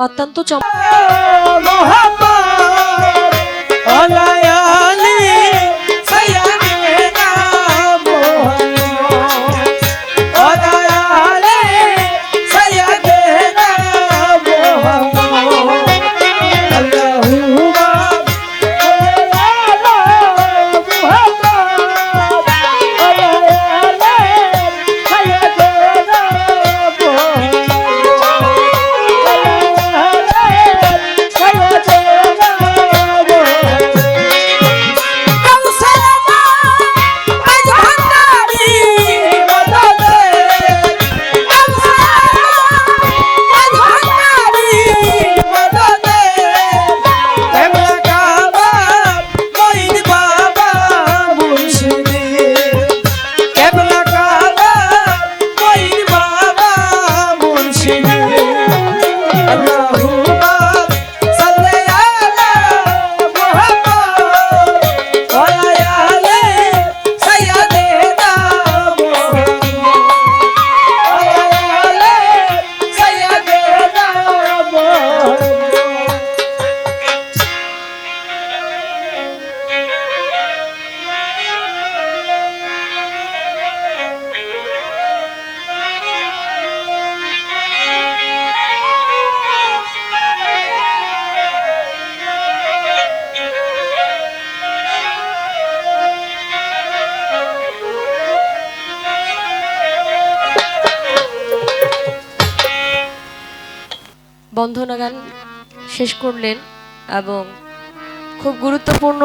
অত্যন্ত বন্ধনা গান শেষ করলেন এবং খুব গুরুত্বপূর্ণ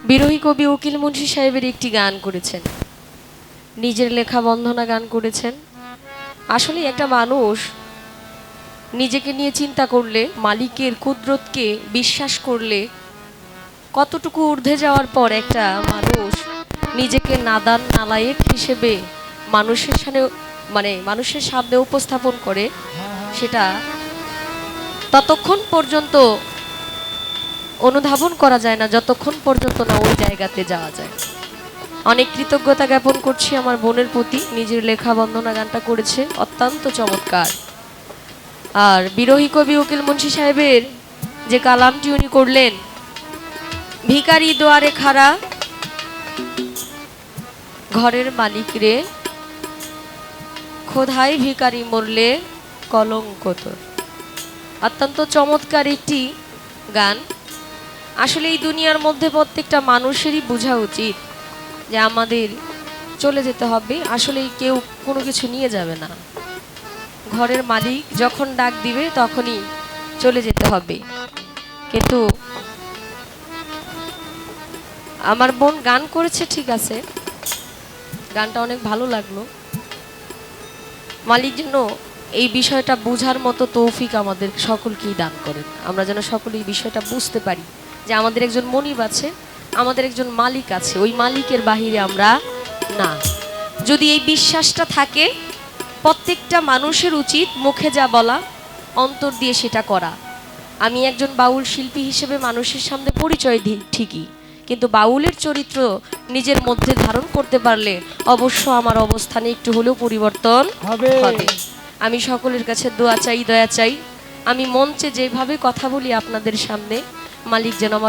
বিরোহী কবি উকিল মুন্সি সাহেবের একটি গান করেছেন, নিজের লেখা বন্ধনা গান করেছেন। আসলে একটা মানুষ নিজেকে নিয়ে চিন্তা করলে, মালিকের কুদরতকে বিশ্বাস করলে, কতটুকু ঊর্ধ্বে যাওয়ার পর একটা মানুষ নিজেকে নাদান নালায়েক হিসেবে মানুষের সামনে উপস্থাপন করে, সেটা ততক্ষণ পর্যন্ত অনুধাবন করা যায় না যতক্ষণ পর্যন্ত না ওই জায়গাতে যাওয়া যায়। অনেক কৃতজ্ঞতা জ্ঞাপন করছি আমার বোনের প্রতি, নিজের লেখা বন্দনা গানটা করেছে, অত্যন্ত চমৎকার। আর বিরোহী কবি উকিল মুন্সি সাহেবের যে কালামটি উনি করলেন, ভিখারি দুয়ারে খাড়া ঘরের মালিক রে, খোদাই ভিখারি মরলে কলঙ্ক তোর। অত্যন্ত চমৎকার একটি গান। আসলে এই দুনিয়ার মধ্যে প্রত্যেকটা মানুষেরই বোঝা উচিত যে আমাদের চলে যেতে হবে। আসলে কেউ কোনো কিছু নিয়ে যাবে না, ঘরের মালিক যখন ডাক দিবে তখনই চলে যেতে হবে। কিন্তু আমার বোন গান করেছে, ঠিক আছে, গানটা অনেক ভালো লাগলো। মালিক যেন এই বিষয়টা বোঝার মতো তৌফিক আমাদের সকলকেই দান করেন, আমরা যেন সকলে এই বিষয়টা বুঝতে পারি যে আমাদের একজন মনিব আছে, আমাদের একজন মালিক আছে, ওই মালিকের বাহিরে আমরা না। যদি এই বিশ্বাসটা থাকে, প্রত্যেকটা মানুষের উচিত মুখে যা বলা অন্তর দিয়ে সেটা করা। আমি একজন বাউল শিল্পী হিসেবে মানুষের সামনে পরিচয় দিই ঠিকই, কিন্তু বাউলের চরিত্র নিজের মধ্যে ধারণ করতে পারলে অবশ্য আমার অবস্থানে একটু হলেও পরিবর্তন হবে। হবে। আমি সকলের কাছে দোয়া চাই, দয়া চাই। আমি মঞ্চে যেভাবে কথা বলি আপনাদের সামনে, মালিক যেন আমার